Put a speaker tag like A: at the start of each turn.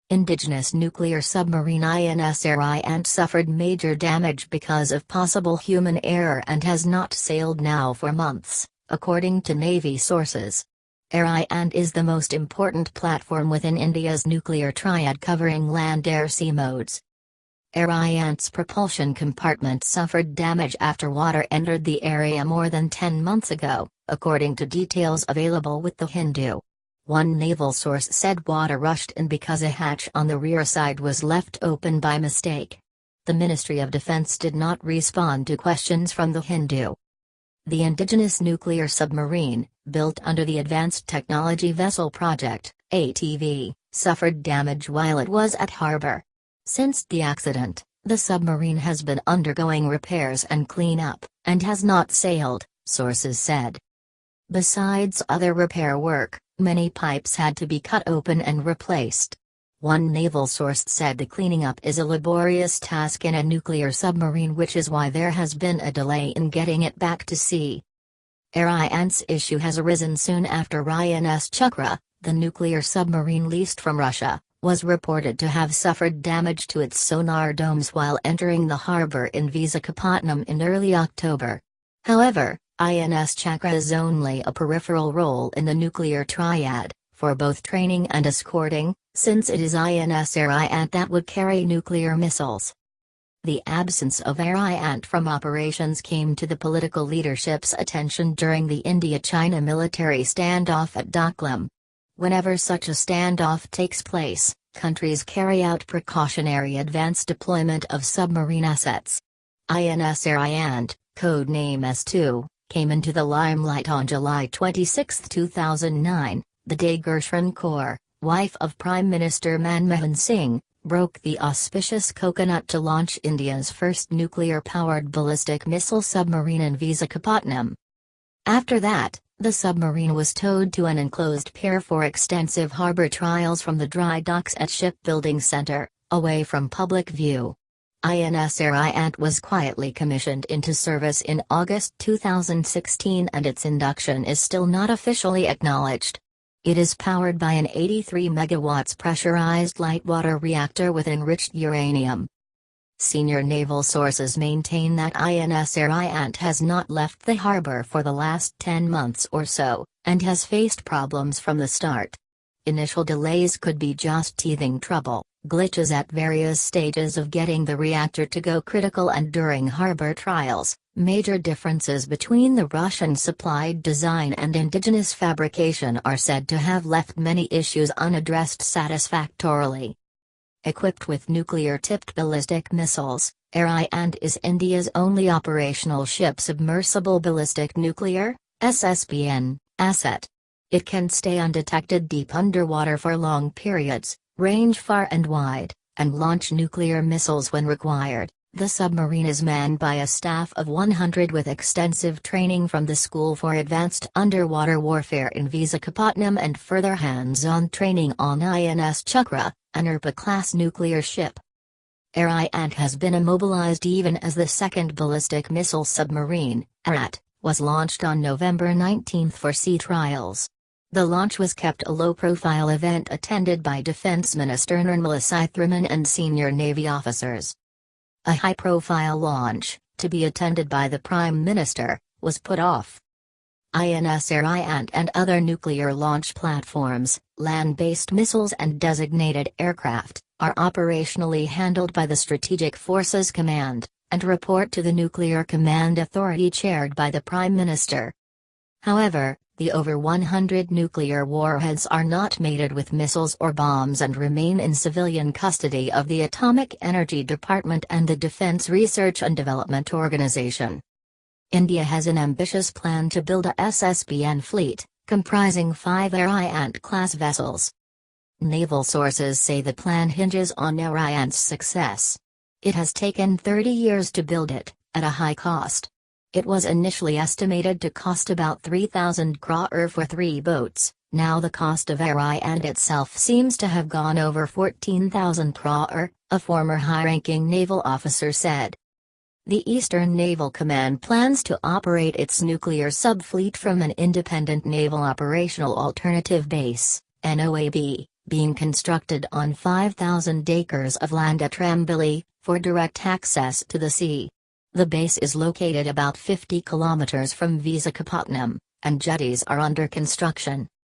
A: Indigenous nuclear submarine INS Ariane suffered major damage because of possible human error and has not sailed now for months, according to Navy sources. Ariane is the most important platform within India's nuclear triad covering land-air-sea modes. Ariane's propulsion compartment suffered damage after water entered the area more than 10 months ago, according to details available with The Hindu. One naval source said water rushed in because a hatch on the rear side was left open by mistake. The Ministry of Defense did not respond to questions from The Hindu. The indigenous nuclear submarine, built under the Advanced Technology Vessel Project, ATV, suffered damage while it was at harbor. Since the accident, the submarine has been undergoing repairs and cleanup, and has not sailed, sources said. Besides other repair work, many pipes had to be cut open and replaced. One naval source said the cleaning up is a laborious task in a nuclear submarine, which is why there has been a delay in getting it back to sea. Ariane's issue has arisen soon after INS Chakra, the nuclear submarine leased from Russia, was reported to have suffered damage to its sonar domes while entering the harbor in Visakhapatnam in early October. However, INS Chakra is only a peripheral role in the nuclear triad, for both training and escorting, since it is INS Ariane that would carry nuclear missiles. The absence of Ariane from operations came to the political leadership's attention during the India-China military standoff at Doklam. Whenever such a standoff takes place, countries carry out precautionary advance deployment of submarine assets. INS Ariane, code name S2, came into the limelight on July 26, 2009, the day Gurshan Kaur, wife of Prime Minister Manmohan Singh, broke the auspicious coconut to launch India's first nuclear-powered ballistic missile submarine in Visakhapatnam. After that, the submarine was towed to an enclosed pier for extensive harbor trials from the dry docks at Shipbuilding Center, away from public view. INS Ariane was quietly commissioned into service in August 2016 and its induction is still not officially acknowledged. It is powered by an 83 MW pressurized light water reactor with enriched uranium. Senior naval sources maintain that INS Ariane has not left the harbor for the last 10 months or so, and has faced problems from the start. Initial delays could be just teething trouble, glitches at various stages of getting the reactor to go critical, and during harbor trials, major differences between the Russian-supplied design and indigenous fabrication are said to have left many issues unaddressed satisfactorily. Equipped with nuclear-tipped ballistic missiles, Ariane is India's only operational ship-submersible ballistic nuclear (SSBN) asset. It can stay undetected deep underwater for long periods, range far and wide, and launch nuclear missiles when required. The submarine is manned by a staff of 100 with extensive training from the School for Advanced Underwater Warfare in Visakhapatnam and further hands-on training on INS Chakra, an Irpa-class nuclear ship. Ariane has been immobilized even as the second ballistic missile submarine, AT, was launched on November 19 for sea trials. The launch was kept a low-profile event attended by Defense Minister Nirmala Sitharaman and senior Navy officers. A high-profile launch, to be attended by the Prime Minister, was put off. INS Ariane and other nuclear launch platforms, land-based missiles and designated aircraft, are operationally handled by the Strategic Forces Command, and report to the Nuclear Command Authority chaired by the Prime Minister. However, the over 100 nuclear warheads are not mated with missiles or bombs and remain in civilian custody of the Atomic Energy Department and the Defense Research and Development Organization. India has an ambitious plan to build a SSBN fleet, comprising 5 Ariane-class vessels. Naval sources say the plan hinges on Ariane's success. It has taken 30 years to build it, at a high cost. It was initially estimated to cost about 3,000 crore for 3 boats. Now the cost of Ariane itself seems to have gone over 14,000 crore, a former high-ranking naval officer said. The Eastern Naval Command plans to operate its nuclear subfleet from an independent naval operational alternative base, NOAB, being constructed on 5,000 acres of land at Rambilli, for direct access to the sea. The base is located about 50 kilometers from Visakhapatnam, and jetties are under construction.